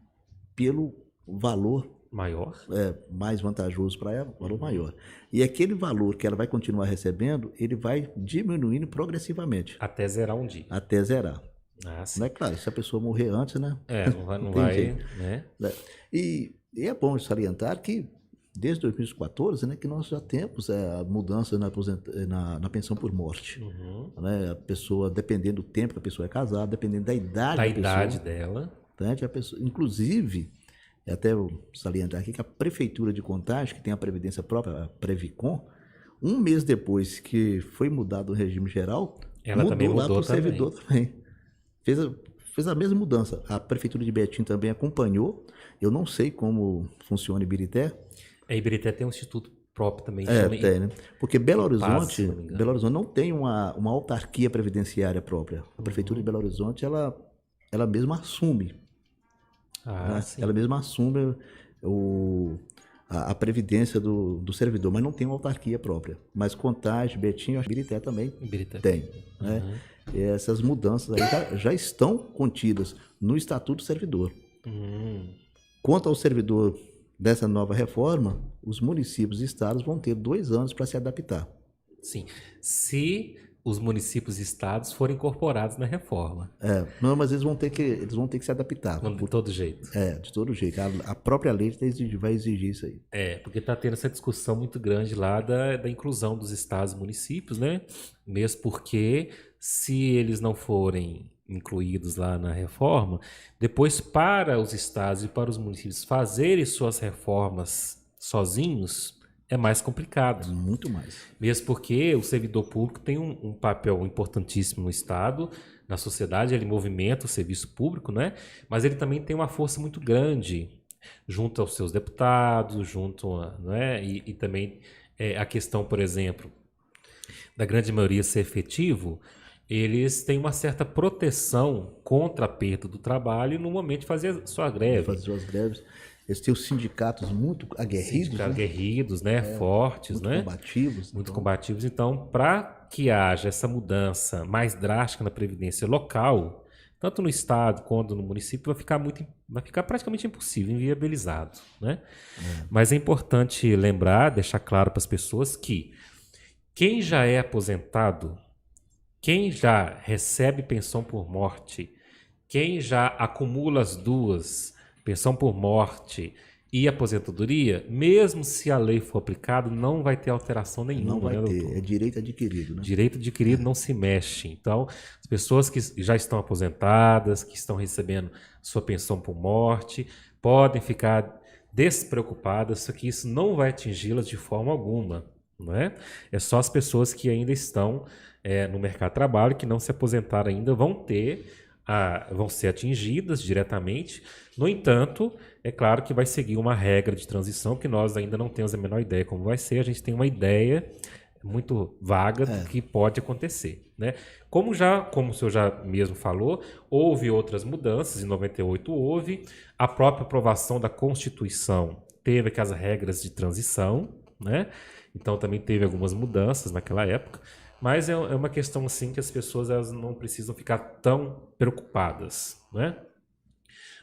pelo valor maior, mais vantajoso para ela, valor maior. E aquele valor que ela vai continuar recebendo, ele vai diminuindo progressivamente. Até zerar um dia. Até zerar. Sim. Não é claro, se a pessoa morrer antes, né? Não vai, né? E é bom salientar que desde 2014, né, que nós já temos a mudança na pensão por morte. Né? A pessoa, dependendo do tempo que a pessoa é casada, dependendo da idade dela. Né? A pessoa, inclusive, até eu salientar aqui que a Prefeitura de Contagem, que tem a Previdência própria, a Previcon, um mês depois que foi mudado o regime geral, ela mudou lá para o servidor também. Fez a mesma mudança. A Prefeitura de Betim também acompanhou. Eu não sei como funciona Ibirité. A Ibirité tem um instituto próprio também. Tem, né? Porque Belo Horizonte não tem uma autarquia previdenciária própria. A Prefeitura de Belo Horizonte, ela mesma assume. Né? Ela mesma assume a previdência do servidor, mas não tem uma autarquia própria. Mas Contagem, Betim, Ibirité também tem. Né? E essas mudanças aí já estão contidas no Estatuto do Servidor. Quanto ao servidor dessa nova reforma, os municípios e estados vão ter 2 anos para se adaptar. Sim, se os municípios e estados forem incorporados na reforma. Não, mas eles vão ter que se adaptar. De todo jeito. De todo jeito. A própria lei vai exigir isso aí. Porque está tendo essa discussão muito grande lá da inclusão dos estados e municípios, né? Mesmo porque, se eles não forem incluídos lá na reforma, depois para os estados e para os municípios fazerem suas reformas sozinhos é mais complicado. Muito mais. Mesmo porque o servidor público tem um papel importantíssimo no estado, na sociedade, ele movimenta o serviço público, né? Mas ele também tem uma força muito grande junto aos seus deputados, né? E também a questão, por exemplo, da grande maioria ser efetivo, eles têm uma certa proteção contra a perda do trabalho no momento de fazer sua greve. Fazer suas greves. Eles têm os sindicatos muito aguerridos. Aguerridos, né? Fortes, muito né? Combativos. Muito combativos. Então, para que haja essa mudança mais drástica na previdência local, tanto no estado quanto no município, vai ficar praticamente impossível, inviabilizado, né? Mas é importante lembrar, deixar claro para as pessoas que quem já é aposentado, quem já recebe pensão por morte, quem já acumula as duas, pensão por morte e aposentadoria, mesmo se a lei for aplicada, não vai ter alteração nenhuma. Não vai ter, doutor? é direito adquirido. Né? Direito adquirido não se mexe. Então, as pessoas que já estão aposentadas, que estão recebendo sua pensão por morte, podem ficar despreocupadas, que isso não vai atingi-las de forma alguma. Não é? É só as pessoas que ainda estão no mercado de trabalho, que não se aposentaram ainda, vão ser atingidas diretamente. No entanto, é claro que vai seguir uma regra de transição que nós ainda não temos a menor ideia como vai ser. A gente tem uma ideia muito vaga do que pode acontecer, né? Como o senhor já mesmo falou, houve outras mudanças, em 98 houve, a própria aprovação da Constituição teve aquelas regras de transição, né? Então também teve algumas mudanças naquela época, mas é uma questão assim que as pessoas elas não precisam ficar tão preocupadas, né?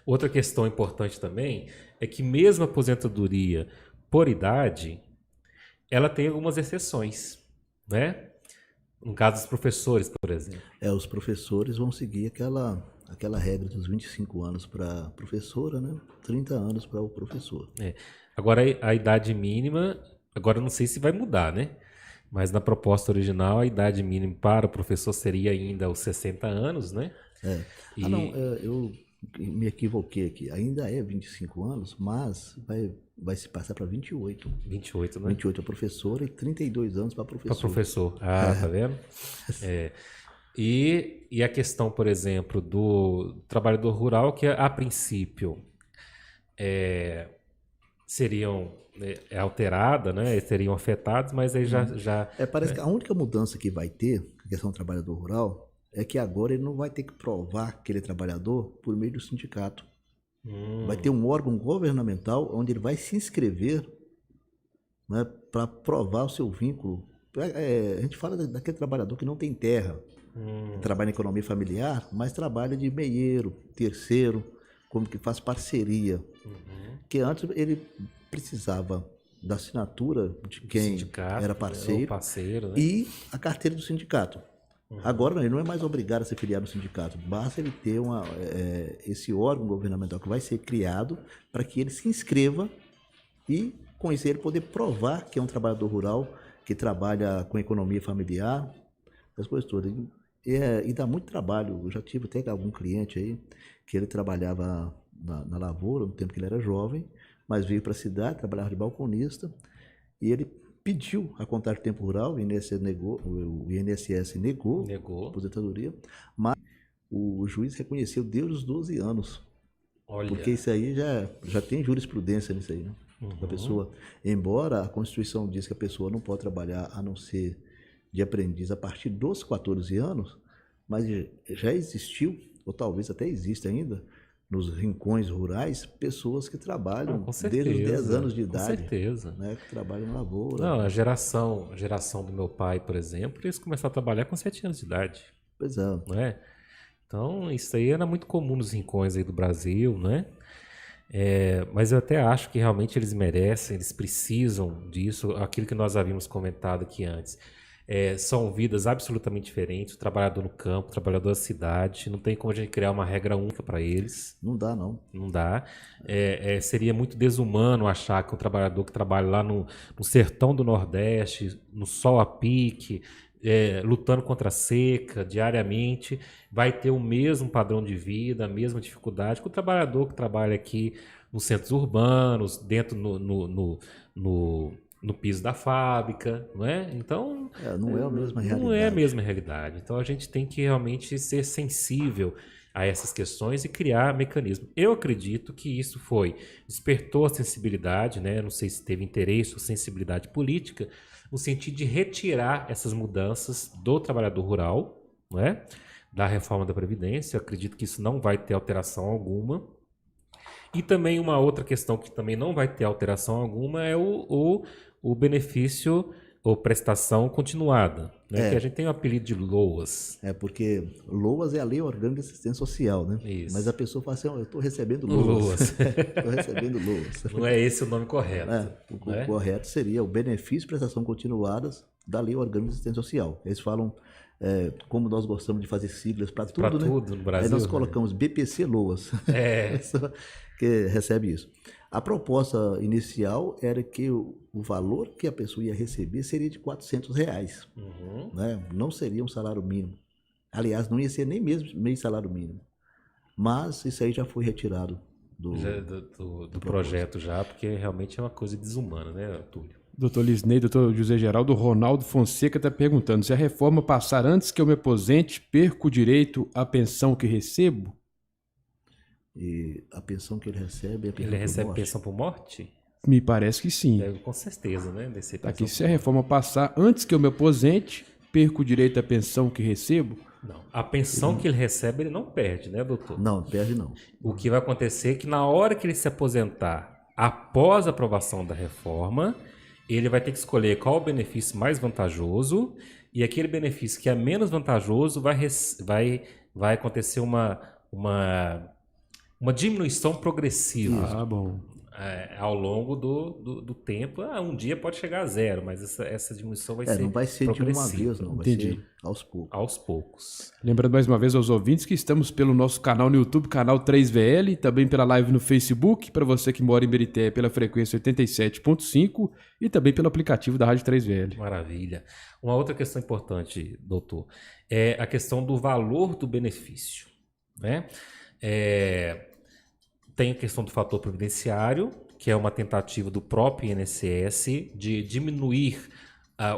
Outra questão importante também é que mesmo a aposentadoria por idade, ela tem algumas exceções, né? No caso dos professores, por exemplo. Os professores vão seguir aquela regra dos 25 anos para a professora, né? 30 anos para o professor. Agora, a idade mínima, agora eu não sei se vai mudar, né? Mas na proposta original, a idade mínima para o professor seria ainda os 60 anos, né? Eu me equivoquei aqui. Ainda é 25 anos, mas vai se passar para 28. 28, né? 28 a professora e 32 anos para professor. Para professor. Tá vendo? E a questão, por exemplo, do trabalhador rural, que a princípio seriam alterada, né? Seriam afetados, mas aí já parece que a única mudança que vai ter, a questão do trabalhador rural, é que agora ele não vai ter que provar que ele é trabalhador por meio do sindicato. Vai ter um órgão governamental onde ele vai se inscrever, né, para provar o seu vínculo. A gente fala daquele trabalhador que não tem terra, trabalha na economia familiar, mas trabalha de meieiro, terceiro, como que faz parceria. Que antes ele precisava da assinatura de quem era parceiro, né? E a carteira do sindicato. Agora ele não é mais obrigado a se filiar no sindicato, basta ele ter esse órgão governamental que vai ser criado para que ele se inscreva e com isso ele poder provar que é um trabalhador rural, que trabalha com economia familiar, essas coisas todas. E dá muito trabalho. Eu já tive até algum cliente aí que ele trabalhava na lavoura no tempo que ele era jovem, mas veio para a cidade, trabalhava de balconista e ele pediu a contagem de tempo rural, o INSS negou a aposentadoria, mas o juiz reconheceu desde os 12 anos. Olha. Porque isso aí já tem jurisprudência nisso aí, né? A pessoa, embora a Constituição diz que a pessoa não pode trabalhar a não ser de aprendiz a partir dos 14 anos, mas já existiu, ou talvez até existe ainda, nos rincões rurais, pessoas que trabalham desde os 10 anos de idade. Com certeza. Né, que trabalham na lavoura. Não, a geração do meu pai, por exemplo, eles começaram a trabalhar com 7 anos de idade. Pois é. Não é? Então, isso aí era muito comum nos rincões aí do Brasil, né? Mas eu até acho que realmente eles merecem, eles precisam disso. Aquilo que nós havíamos comentado aqui antes. São vidas absolutamente diferentes. O trabalhador no campo, o trabalhador da cidade. Não tem como a gente criar uma regra única para eles. Não dá, não. Não dá. Seria muito desumano achar que um trabalhador que trabalha lá no sertão do Nordeste, no sol a pique, lutando contra a seca diariamente, vai ter o mesmo padrão de vida, a mesma dificuldade que o trabalhador que trabalha aqui nos centros urbanos, dentro no piso da fábrica, não é? Então, não é a mesma realidade. Não é a mesma realidade. Então, a gente tem que realmente ser sensível a essas questões e criar mecanismos. Eu acredito que isso despertou a sensibilidade, né? Não sei se teve interesse ou sensibilidade política, no sentido de retirar essas mudanças do trabalhador rural, não é? Da reforma da Previdência. Eu acredito que isso não vai ter alteração alguma. E também uma outra questão que também não vai ter alteração alguma é o benefício ou prestação continuada, né? Que a gente tem o apelido de LOAS. Porque LOAS é a Lei Orgânica de Assistência Social, né? Isso. Mas a pessoa fala assim, eu estou recebendo LOAS. Estou recebendo LOAS. Não é esse o nome correto. O correto seria o benefício de prestação continuadas da Lei Orgânica de Assistência Social. Eles falam, como nós gostamos de fazer siglas para tudo, né? Tudo no Brasil. Aí nós colocamos BPC LOAS. Que recebe isso. A proposta inicial era que o valor que a pessoa ia receber seria de R$400, né? Não seria um salário mínimo. Aliás, não ia ser nem mesmo meio salário mínimo. Mas isso aí já foi retirado do projeto já, porque realmente é uma coisa desumana, né, Túlio? Doutor Lisney, doutor José Geraldo, Ronaldo Fonseca está perguntando: se a reforma passar antes que eu me aposente, perco o direito à pensão que recebo? E a pensão que ele recebe é Ele recebe pensão por morte? Me parece que sim. Com certeza, né? Aqui, se a reforma passar antes que eu me aposente, perco o direito à pensão que recebo? Não. A pensão que ele recebe, ele não perde, né, doutor? Não, perde não. O que vai acontecer é que na hora que ele se aposentar, após a aprovação da reforma, ele vai ter que escolher qual o benefício mais vantajoso, e aquele benefício que é menos vantajoso vai acontecer uma diminuição progressiva. Bom. Ao longo do tempo. Um dia pode chegar a zero, mas essa diminuição vai ser não vai ser de uma vez, não. Vai Entendi. ser aos poucos. Aos poucos. Lembrando mais uma vez aos ouvintes que estamos pelo nosso canal no YouTube, canal 3VL, também pela live no Facebook, para você que mora em Berité, pela frequência 87.5 e também pelo aplicativo da Rádio 3VL. Maravilha. Uma outra questão importante, doutor, é a questão do valor do benefício, né? Tem a questão do fator previdenciário, que é uma tentativa do próprio INSS de diminuir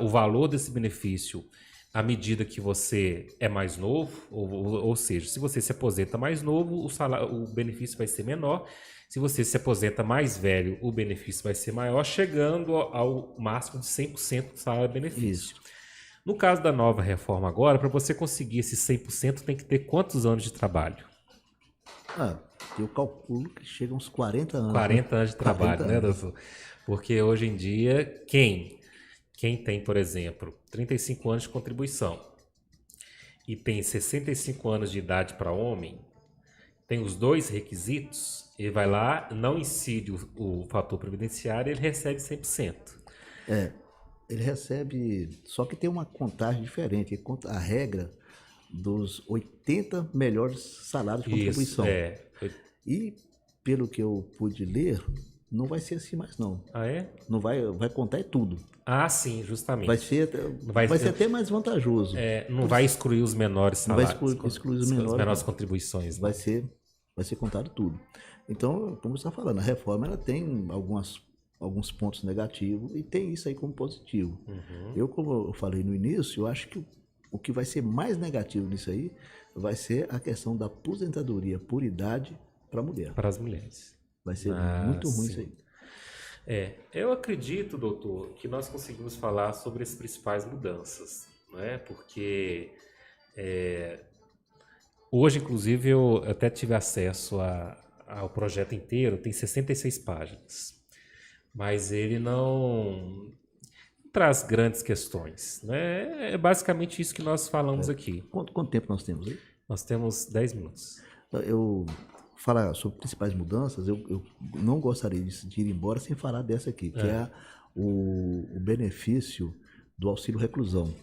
o valor desse benefício à medida que você é mais novo, ou seja, se você se aposenta mais novo, o benefício vai ser menor. Se você se aposenta mais velho, o benefício vai ser maior, chegando ao máximo de 100% do salário-benefício. No caso da nova reforma agora, para você conseguir esse 100%, tem que ter quantos anos de trabalho? Eu calculo que chega uns 40 anos. 40 anos de trabalho, né, doutor? Porque hoje em dia, quem tem, por exemplo, 35 anos de contribuição e tem 65 anos de idade para homem, tem os dois requisitos, ele vai lá, não incide o fator previdenciário, ele recebe 100%. Ele recebe, só que tem uma contagem diferente, a regra dos 80 melhores salários de contribuição. E, pelo que eu pude ler, não vai ser assim mais não. Não vai contar tudo. Sim, justamente. Vai ser até mais vantajoso. Não vai excluir os menores salários. Não vai excluir os as menores. menores contribuições. Vai ser contado tudo. Então, como você está falando, a reforma ela tem alguns pontos negativos e tem isso aí como positivo. Como eu falei no início, eu acho que o que vai ser mais negativo nisso aí vai ser a questão da aposentadoria por idade para a mulher. Para as mulheres. Vai ser muito ruim isso aí. Eu acredito, doutor, que nós conseguimos falar sobre as principais mudanças, né? Porque hoje, inclusive, eu até tive acesso ao projeto inteiro, tem 66 páginas, mas ele não traz grandes questões, né? É basicamente isso que nós falamos aqui. Quanto tempo nós temos aí? Nós temos 10 minutos. Eu falar sobre principais mudanças, eu não gostaria de ir embora sem falar dessa aqui, que é o benefício do auxílio reclusão.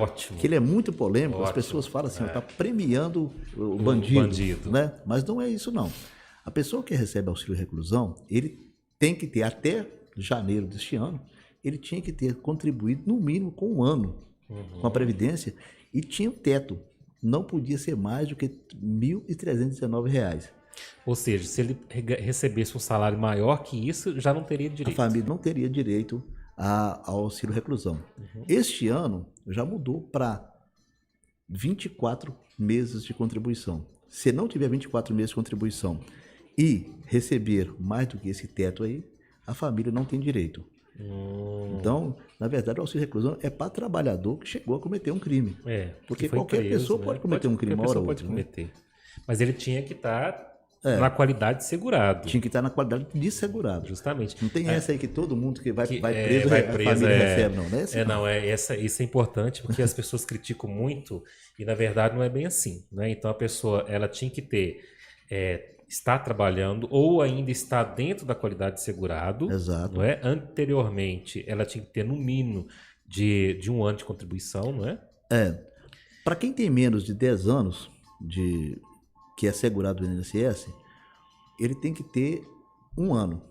Ótimo. Que ele é muito polêmico, as pessoas falam assim, está premiando o bandido, né? Mas não é isso não. A pessoa que recebe auxílio reclusão, ele tem que ter até janeiro deste ano, ele tinha que ter contribuído no mínimo com um ano com a Previdência e tinha um teto. Não podia ser mais do que R$ 1.319. Ou seja, se ele recebesse um salário maior que isso, já não teria direito. A família não teria direito ao auxílio reclusão. Este ano já mudou para 24 meses de contribuição. Se não tiver 24 meses de contribuição e receber mais do que esse teto aí, a família não tem direito. Então, na verdade, o auxílio reclusão é para trabalhador que chegou a cometer um crime. Porque qualquer pessoa pode cometer um crime, uma hora ou outra. Mas ele tinha que estar na qualidade de segurado. Tinha que estar na qualidade de segurado. Justamente. Não tem essa aí que todo mundo que vai preso, a família recebe, não. Não é essa, isso é importante porque as pessoas criticam muito e, na verdade, não é bem assim, né? Então, a pessoa ela tinha que ter... está trabalhando ou ainda está dentro da qualidade de segurado. Exato. Não é? Anteriormente, ela tinha que ter no mínimo de um ano de contribuição, não é? Para quem tem menos de 10 anos que é segurado do INSS, ele tem que ter um ano.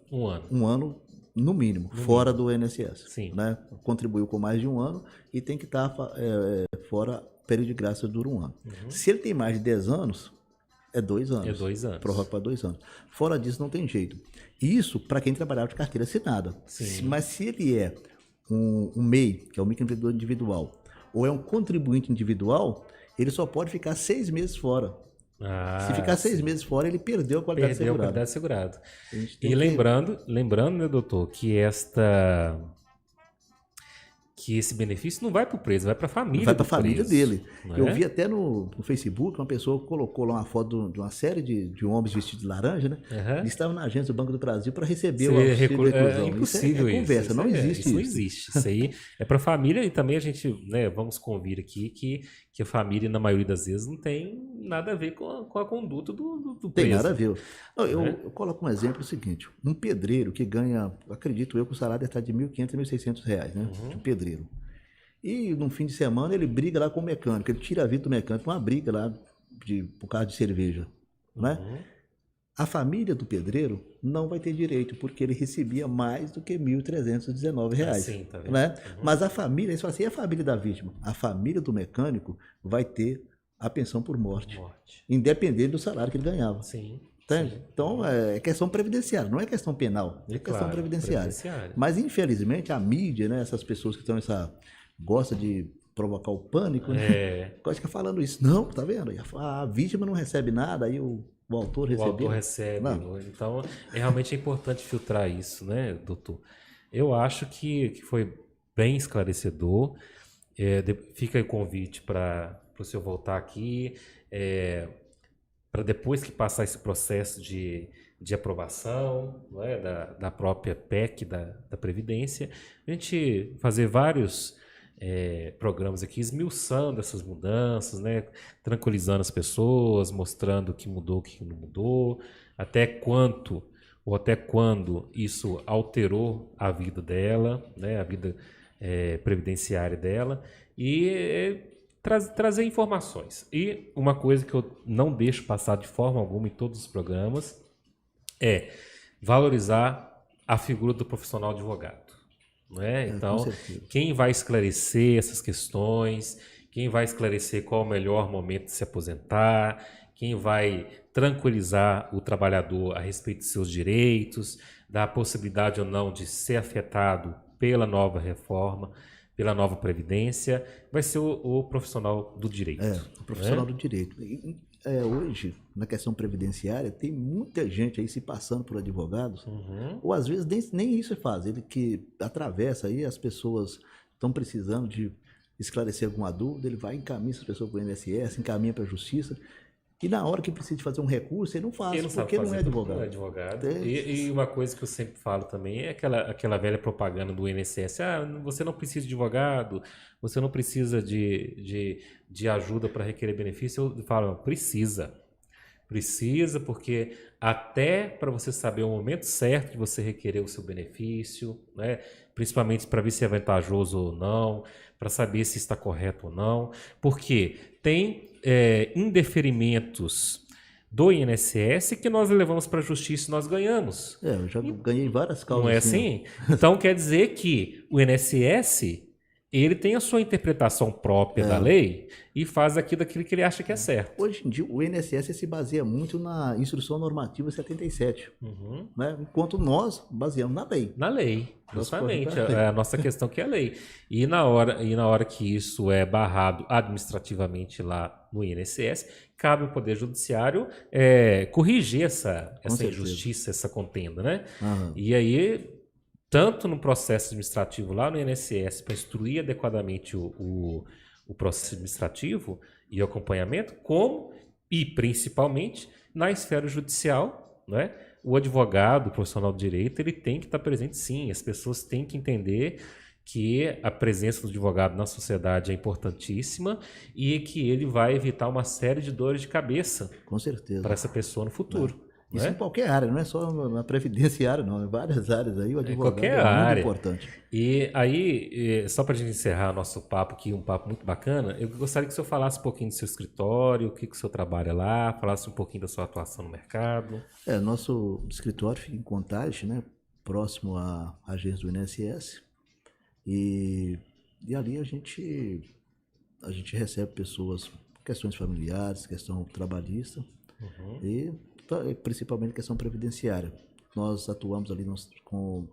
Um ano, no mínimo, fora do INSS. Sim. Né? Contribuiu com mais de um ano e tem que estar fora, período de graça dura um ano. Se ele tem mais de 10 anos... É 2 anos. É 2 anos. Prorroga para 2 anos. Fora disso, não tem jeito. Isso para quem trabalhava de carteira assinada. Sim. Mas se ele é um MEI, que é um microempreendedor individual, ou é um contribuinte individual, ele só pode ficar 6 meses fora. Se ficar 6 meses fora, ele perdeu a qualidade Perdeu a segurada. qualidade segurada. E lembrando, né, doutor, que esse benefício não vai para o preso, vai para a família. Vai para a família dele. Eu é? vi até no Facebook, uma pessoa colocou lá uma foto de uma série de homens vestidos de laranja, né? Eles estavam na agência do Banco do Brasil para receber o auxílio da reclusão. É impossível isso. É conversa, isso não existe isso. isso. Não existe. Isso aí é para a família, e também a gente, né, vamos convir aqui que a família, na maioria das vezes, não tem nada a ver com a conduta do preso. Tem nada a ver. Não, eu coloco um exemplo seguinte: um pedreiro que ganha, acredito eu, que o salário deve estar de R$1.500 a R$1.600, né? De um pedreiro. E no fim de semana ele briga lá com o mecânico, ele tira a vida do mecânico, uma briga lá por causa de cerveja, né? A família do pedreiro não vai ter direito, porque ele recebia mais do que R$1.319, Assim, tá vendo? né? Mas a família, eles falam assim, é a família da vítima. A família do mecânico vai ter a pensão por morte. Independente do salário que ele ganhava. Sim. Entende? Então, é questão previdenciária, não é questão penal, é questão previdenciária. Mas, infelizmente, a mídia, né, essas pessoas que estão gosta de provocar o pânico, né? Gosta de ficar falando isso. Não, tá vendo? A vítima não recebe nada, aí o autor recebeu. O autor recebe. Então, realmente é importante filtrar isso, né, doutor? Eu acho que foi bem esclarecedor. Fica aí o convite para o senhor voltar aqui, para depois que passar esse processo de aprovação, não é, da própria PEC, da Previdência, a gente fazer vários programas aqui esmiuçando essas mudanças, né, tranquilizando as pessoas, mostrando o que mudou, o que não mudou, até quando isso alterou a vida dela, né, a vida previdenciária dela, e trazer informações. E uma coisa que eu não deixo passar de forma alguma em todos os programas é valorizar a figura do profissional advogado. Né? Então, quem vai esclarecer essas questões, quem vai esclarecer qual é o melhor momento de se aposentar, quem vai tranquilizar o trabalhador a respeito de seus direitos, da possibilidade ou não de ser afetado pela nova reforma, pela nova Previdência, vai ser o profissional do direito. O profissional do direito. Hoje, na questão previdenciária, tem muita gente aí se passando por advogados, ou às vezes nem isso faz. Ele que atravessa aí, as pessoas estão precisando de esclarecer alguma dúvida, ele vai encaminhar essas pessoas para o INSS, encaminha para a Justiça, e na hora que precisa de fazer um recurso, ele não faz, porque não é advogado. Não é advogado. E uma coisa que eu sempre falo também é aquela velha propaganda do INSS. Você não precisa de advogado, você não precisa de ajuda para requerer benefício. Eu falo, precisa. Precisa, porque até para você saber o momento certo de você requerer o seu benefício, né? Principalmente para ver se é vantajoso ou não, para saber se está correto ou não, porque tem indeferimentos do INSS que nós levamos para a justiça e nós ganhamos. Eu já ganhei várias causas. Não é assim? Então quer dizer que o INSS ele tem a sua interpretação própria da lei e faz daquilo que ele acha que é certo. Hoje em dia, o INSS se baseia muito na Instrução Normativa 77, né? Enquanto nós baseamos na lei. Na lei, justamente. É a nossa questão que é a lei. E na hora que isso é barrado administrativamente lá no INSS, cabe ao Poder Judiciário corrigir essa injustiça, essa contenda, né? E aí, tanto no processo administrativo lá no INSS, para instruir adequadamente o processo administrativo e o acompanhamento, como e principalmente na esfera judicial, né? O advogado, o profissional do direito, ele tem que estar presente sim. As pessoas têm que entender que a presença do advogado na sociedade é importantíssima e que ele vai evitar uma série de dores de cabeça, com certeza, para essa pessoa no futuro. Isso em qualquer área, não é só na previdenciária, não. Em várias áreas aí, o advogado qualquer área. Muito importante. E aí, só para a gente encerrar nosso papo aqui, um papo muito bacana, eu gostaria que o senhor falasse um pouquinho do seu escritório, o que o senhor trabalha lá, falasse um pouquinho da sua atuação no mercado. Nosso escritório fica em Contagem, né? Próximo à agência do INSS. E ali a gente recebe pessoas, questões familiares, questão trabalhista, e principalmente questão previdenciária. Nós atuamos ali com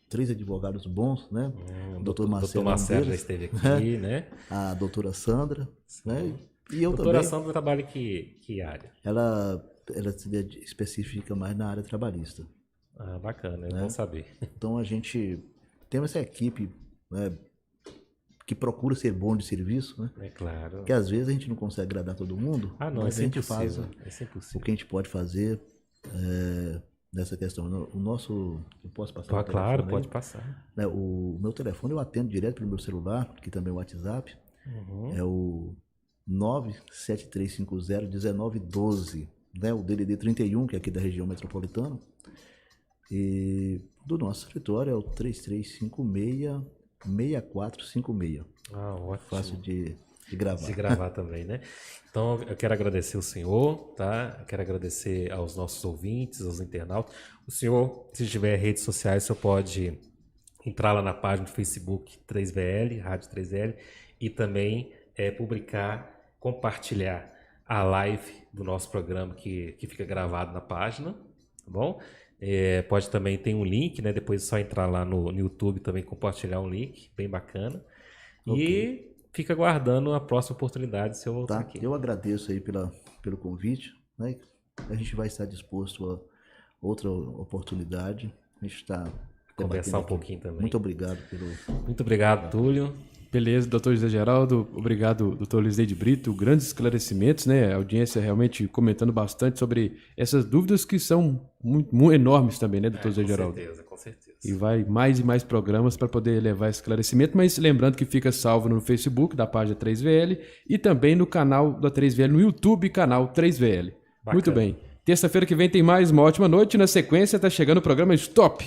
3 advogados bons, né? O doutor Marcelo já esteve aqui, né? A doutora Sandra, né? E eu Doutora também, Sandra trabalha em que área? ela se especifica mais na área trabalhista. Ah, bacana, é Né? bom saber. Então a gente tem essa equipe, né, que procura ser bom de serviço, né? É claro. Que às vezes a gente não consegue agradar todo mundo, Ah, não, mas isso a é gente faz impossível. Isso é o impossível. que a gente pode fazer nessa questão. O nosso, eu posso passar o telefone Claro, aí? pode passar. Né, o meu telefone eu atendo direto pelo meu celular, que também é o WhatsApp, é o 973501912, né, o DDD 31, que é aqui da região metropolitana, e do nosso escritório é o 3356-6456. Ah, ótimo. Fácil de gravar. De gravar também, né? Então, eu quero agradecer o senhor, tá? Eu quero agradecer aos nossos ouvintes, aos internautas. O senhor, se tiver redes sociais, o senhor pode entrar lá na página do Facebook 3VL, Rádio 3VL, e também publicar, compartilhar a live do nosso programa que fica gravado na página, tá bom? Pode também, tem um link, né? Depois é só entrar lá no YouTube também, compartilhar um link, bem bacana. E fica aguardando a próxima oportunidade se eu voltar aqui. Eu agradeço aí pelo convite, né? A gente vai estar disposto a outra oportunidade. A gente está Conversar um pouquinho também. Muito obrigado Muito obrigado, Túlio. Beleza, doutor José Geraldo, obrigado, doutor Luizdeide Brito, grandes esclarecimentos, né? A audiência realmente comentando bastante sobre essas dúvidas que são muito enormes também, né, doutor José Geraldo? Com certeza. E vai mais e mais programas para poder levar esclarecimento, mas lembrando que fica salvo no Facebook da página 3VL e também no canal da 3VL, no YouTube, canal 3VL. Bacana. Muito bem. Terça-feira que vem tem mais, uma ótima noite. Na sequência está chegando o programa Stop.